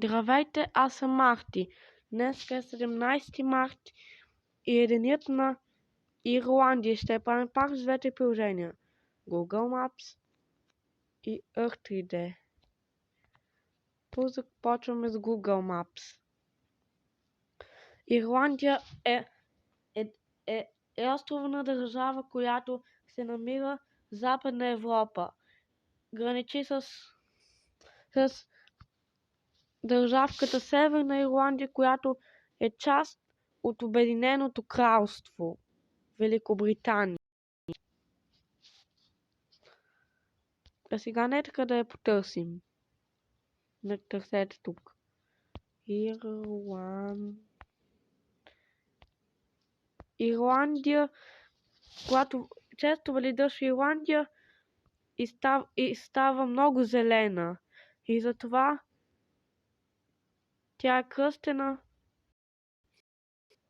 Здравейте, аз съм Марти. Днес е 17 март и е денят на Ирландия. Ще правим пак с двете приложения. Google Maps и Earth3D. Първо започваме с Google Maps. Ирландия е островна държава, която се намира в Западна Европа. Граничи с държавката Северна Ирландия, която е част от Обединеното кралство Великобритания. А сега не така да я потърсим. Не търсете тук. Ирландия, когато често влизаш в Ирландия и става много зелена. И затова тя е кръстена.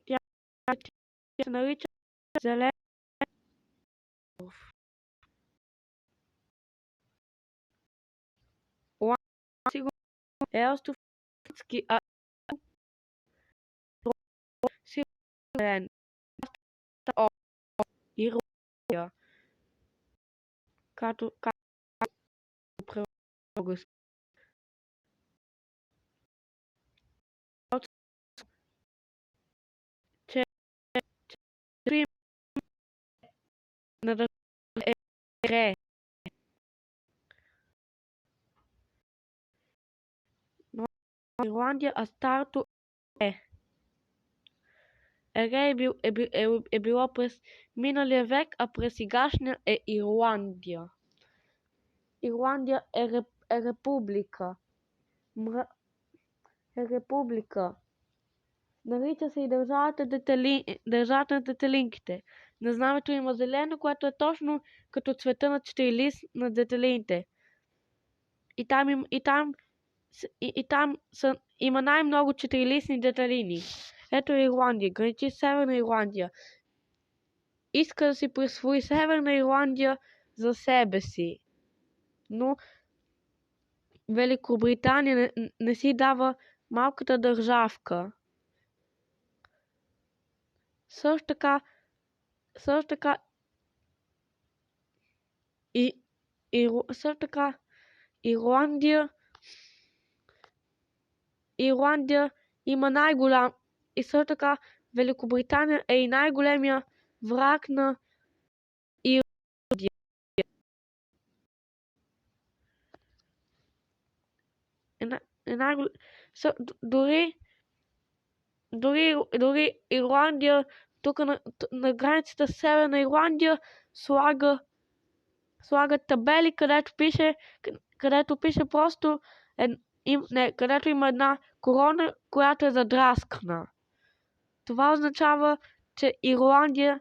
Тя се нарича зелен. Сигурно е островски, зелен. Ирландия. Като превод. На да е но Ирландия, а старото е. Ере е било през миналия век, а през сегашния е Ирландия. Ирландия е република. Република. Нарича се и държавата на детелинките. На знамето има зелено, което е точно като цвета на четирилист на детелините. И там има най-много четирилистни детелини. Ето Ирландия, граничи Северна Ирландия. Иска да си присвои Северна Ирландия за себе си. Но Великобритания не си дава малката държавка. Също така Ирландия има най-голям и също така Великобритания е и най-големия враг на Ирландия. Дори Ирландия, тук на границата с Северна Ирландия, слага табели, където пише просто където има една корона, която е задраскана. Това означава, че Ирландия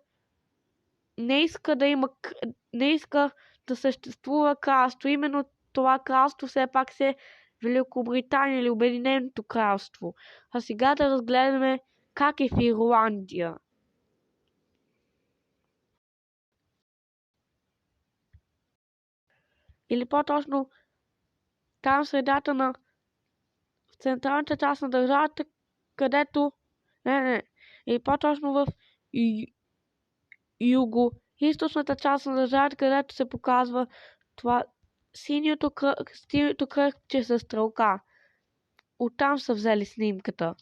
не иска да съществува кралство. Именно това кралство все пак се Великобритания или Обединеното кралство. А сега да разгледаме как е в Ирландия. Или по-точно там в централната част на държавата, където или по-точно в юго-източната част на държавата, където се показва това синьото кръгче с стрелка. Оттам са взели снимката.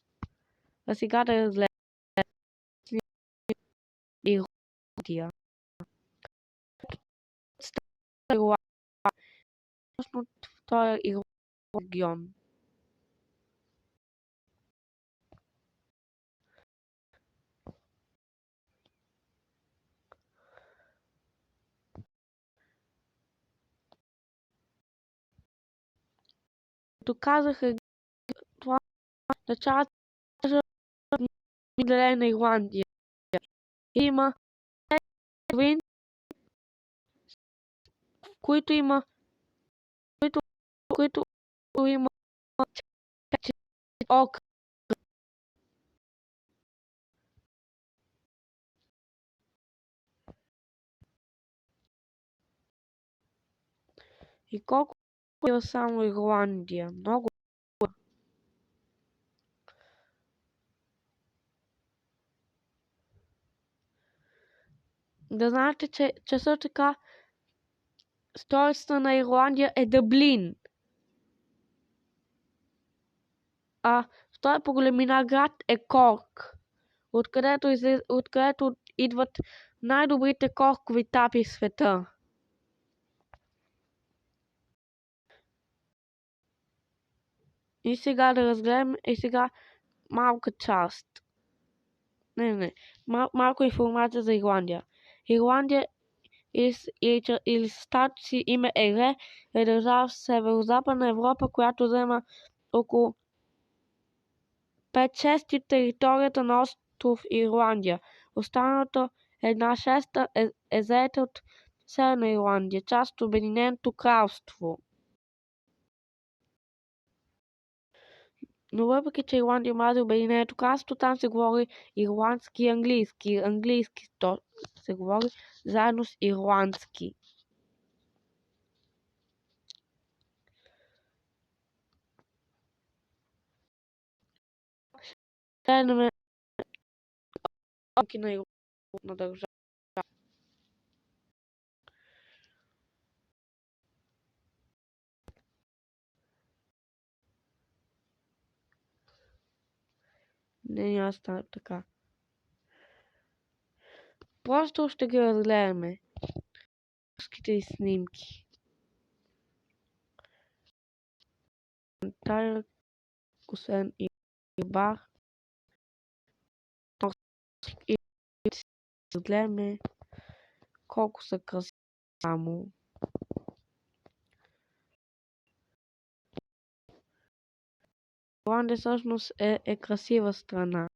А сега да разгледаме Ирландия. Точно това е регион. Доказаха това началото на Ирландия. Има провинции, в които има окръг. И колко е само Ирландия? Много. Да знаете, че също така столицата на Ирландия е Дъблин. А втори по големина град е Корк, откъдето идват най-добрите коркови тапи в света. И сега да разгледам малка част. Малко информация за Ирландия. Ирландия или статус си име Ере е държава в Северо-Западна Европа, която заема около 5/6 територията на остров Ирландия. Останалата 1/6 е заета от Северна Ирландия, част от Обединеното кралство. Но въпреки че Ирландия мрази Обединеното кралство, там се говори ирландски и английски. Английски то се говори заедно с ирландски. Гледаме на Ирландна държава. Не става така. Просто ще ги разгледаме. Ските снимки. Тая, освен и бар. И разгледаме колко са красиви само. Ирландия всъщност е красива страна.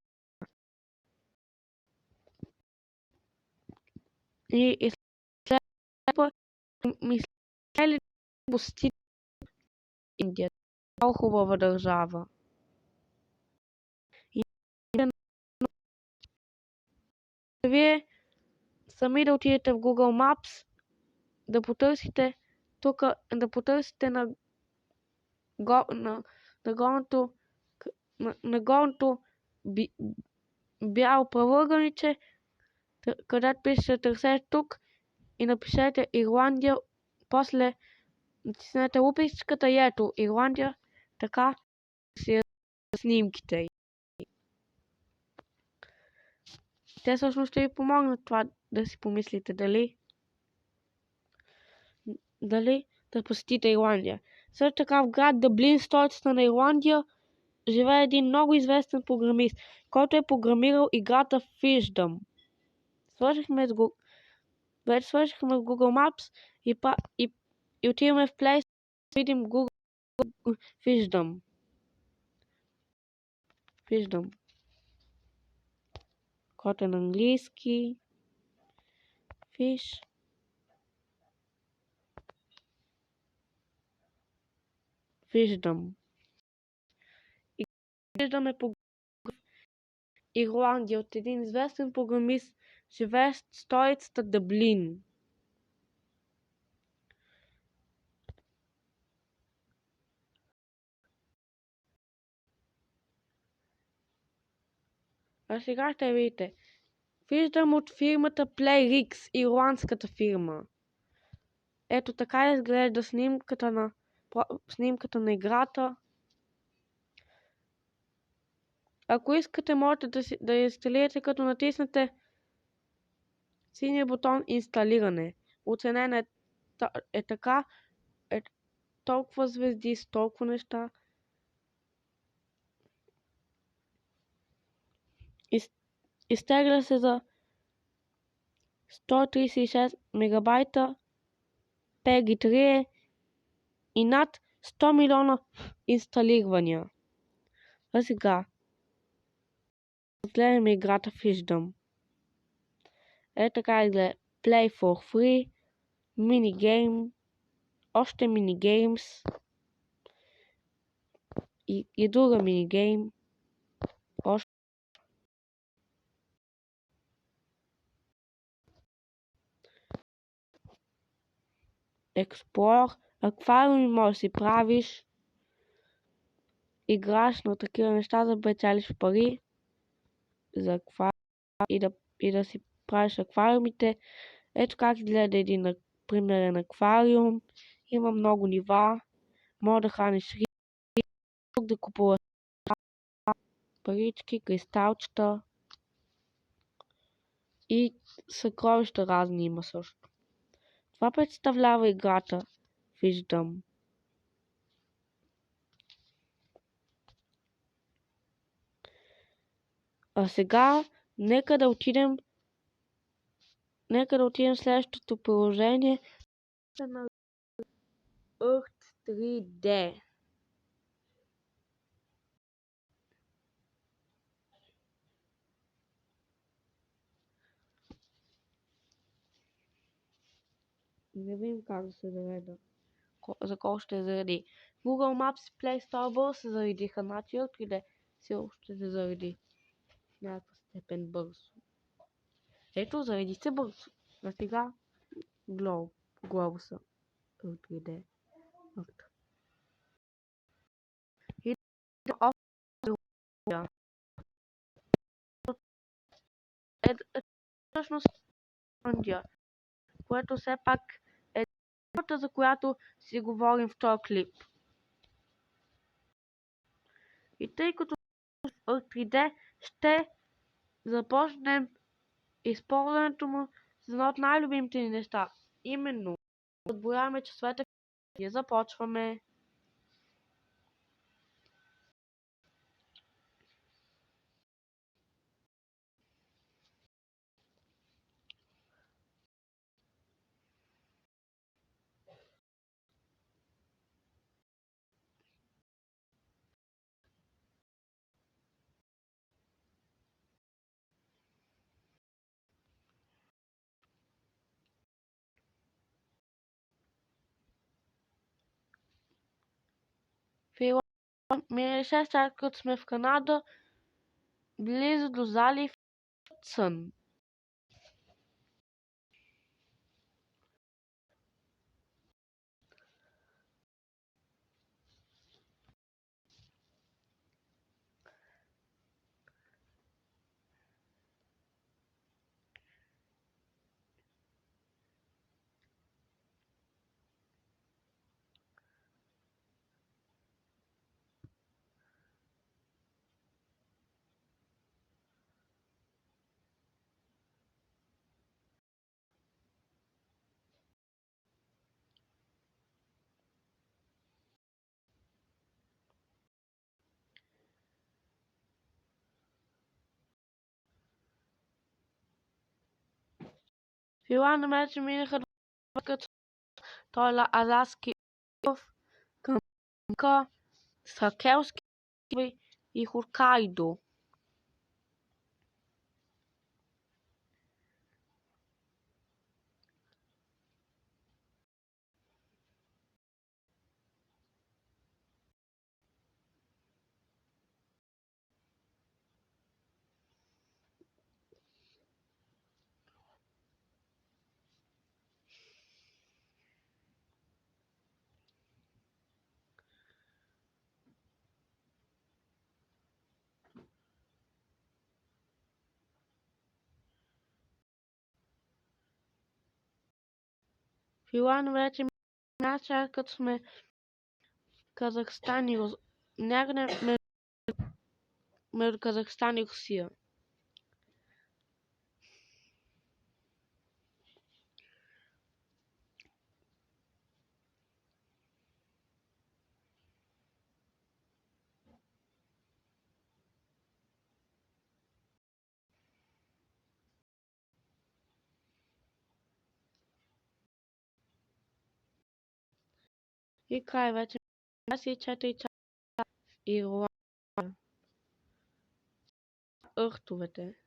И след мисля ли посетите Индия? Много хубава държава. И вие сами да отидете в Google Maps, да потърсите тук, да потърсите на горното бяло правоъгълниче, където пише търсете тук и напишете Ирландия, после натиснете лупичката и ето Ирландия, така си снимките. Те всъщност ще ви помогнат това да си помислите дали да посетите Ирландия. Също така в град Дъблин, столицата на Ирландия, живее един много известен програмист, който е програмирал играта Fishdom. Свършихме с Google Maps и отиваме в Play да видим Google Fishdom. Който е на английски. Fishdom. И Fishdom е в Ирландия от един известен програмист, живеещ в столицата Дъблин. А сега ще видите. Виждам от фирмата PlayRix, ирландската фирма. Ето така изглежда снимката на играта. Ако искате, можете да инсталирате, като натиснете синия бутон инсталиране. Оценена е така, толкова звезди с толкова неща. Изтегля се за 136 мегабайта, PEGI 3 и над 100 милиона инсталирания. А сега разгледаме играта Fishdom. Така изглежда Play for Free, минигейм, още минигеймс и друга минигейм. Explore, аквариуми може да си правиш, играш на такива неща, за да печелиш пари за аквариум и да си правиш аквариумите. Ето как изгледа един примерен аквариум. Има много нива. Може да храниш риби, да купуваш парички, кристалчета и съкровища разни има също. Това представлява играта, виждам. А сега нека да отидем в следващото приложение на Earth 3D. Не видим как да се зареда. За колко ще зареди. Google Maps и Play Store бързо се заредиха, значи Earth 3D сигурно ще се зареди в някаква степен бързо. Ето, зареди се бързо. А сега глобуса Earth 3D. И всъщност Ирландия, което все пак е темата, за която си говорим в този клип. И тъй като в 3D ще започнем използването му за едно от най-любимите ни неща. Именно отброяваме часовете и започваме. Минали 6 часа, като сме в Канада, близо до залив Сън. В Ирландия вече минаха като той Аляски към Сакелски и Хокайдо. В Ирландия вече минаха като сме Казахстан и някъде между Казахстан и Русия. И край вече 24 часа Ирландия. Ъртовете.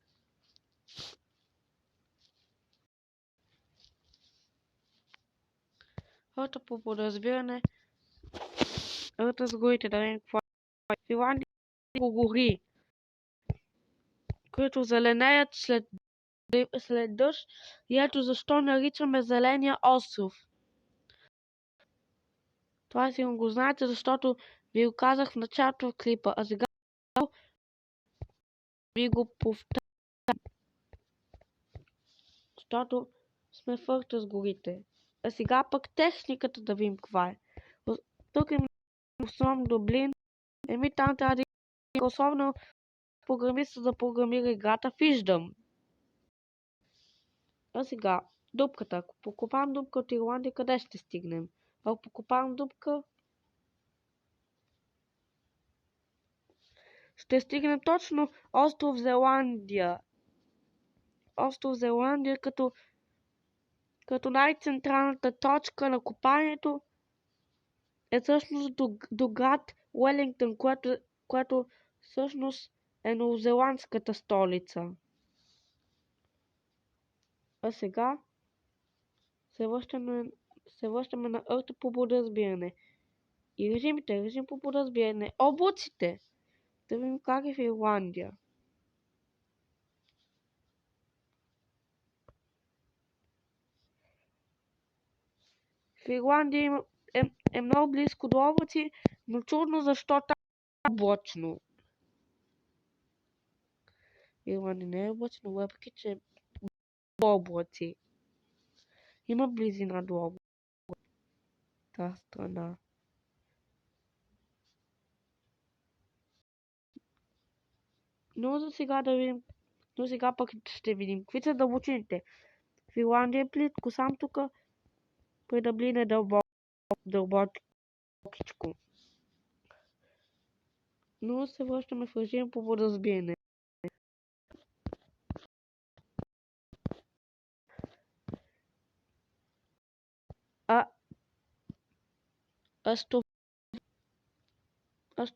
Хората по подразбиране ърта с горите, да видим какво е. В Ирландия има гори, които зеленеят след дъжд, и ето защо наричаме Зеления остров. Това сигурно го знаете, защото ви го казах в началото в клипа, а сега ви го повтарям. защото сме фърта с горите. А сега пък техниката да видим каква е. Тук има основно Дублин. Там трябва да има особено програмиста да програмира играта. Виждам. А сега, дупката. Ако покопам дупка от Ирландия, къде ще стигнем? Ако покопам дупка, ще стигнем точно остров Зеландия. Остров Зеландия като най-централната точка на копанието е всъщност до град Уелингтън, което всъщност е новозеландската столица. А сега се връщаме на Арта по подразбиране. И режим по подразбиране. Облаците! Да видим как е в Ирландия. В Ирландия е много близко до облаци, но чудно защо там е облачно. Ирландия не е облачно, въпреки че е облаци. Има близина до облаци. Та страна. Но за сега пък ще видим какви са дълбочините. В Ирландия е плитко, сам тук при Дъблин е дълбокичко. Но се връщаме в режим по подразбиране. С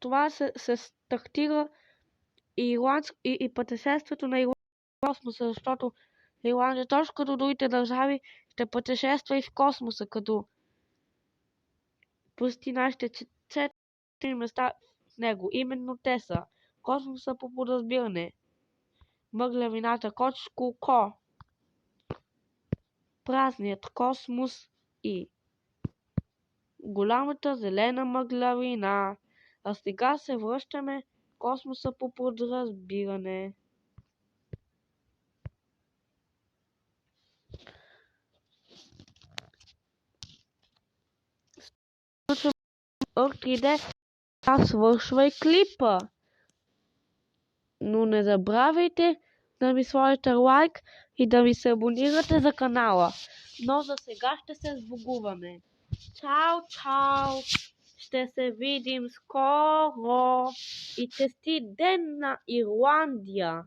това се стартира и пътешествието на Ирландия в космоса, защото Ирландия, точно като другите държави, ще пътешества и в космоса, като посети нашите 4 места в него. Именно те са космоса по подразбиране, мъглявината Кочкулко, празният космос и голямата зелена мъглявина. А сега се връщаме космоса по подразбиране. Earth 3D, свършва и клипа. Но не забравяйте да ми сложите лайк и да ми се абонирате за канала. Но за сега ще се сбогуваме. Чао, чао! Ще се видим скоро! И честит ден на Ирландия!